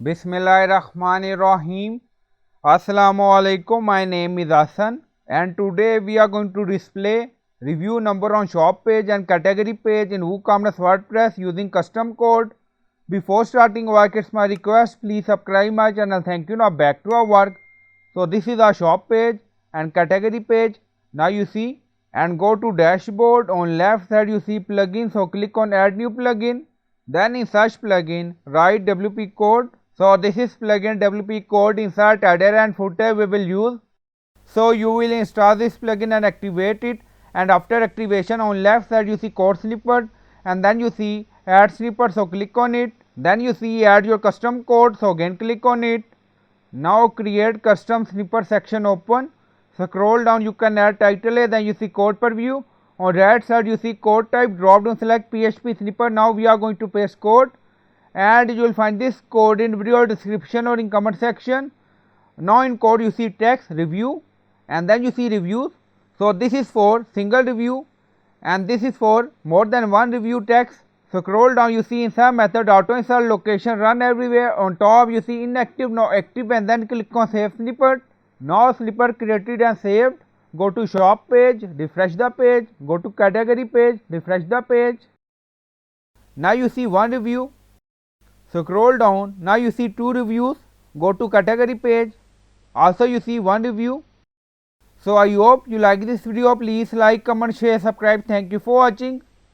Bismillahirrahmanirrahim. Assalamualaikum. My name is Hassan and today we are going to display review number on shop page and category page in WooCommerce WordPress using custom code. Before starting work, it's my request, please subscribe my channel. Thank you. Now back to our work. So this is our shop page and category page. Now you see and go to dashboard. On left side you see plugin, so click on add new plugin. Then in search plugin write WP code. So this is plugin WP code. Insert header and footer we will use. So you will install this plugin and activate it, and after activation on left side you see code snippet and then you see add snippet, so click on it. Then you see add your custom code, so again click on it. Now create custom snippet section open. Scroll down, you can add title, then you see code preview. On right side you see code type, drop down select PHP snippet. Now we are going to paste code and you will find this code in video description or in comment section. Now in code you see text review and then you see reviews. So this is for single review and this is for more than one review text. Scroll down, you see insert method, auto insert location, run everywhere. On top you see inactive, now active, and then click on save snippet. Now snippet created and saved. Go to shop page, refresh the page, go to category page, refresh the page. Now you see one review. Scroll down, now you see two reviews. Go to category page, also you see one review. So I hope you like this video. Please like, comment, share, subscribe. Thank you for watching.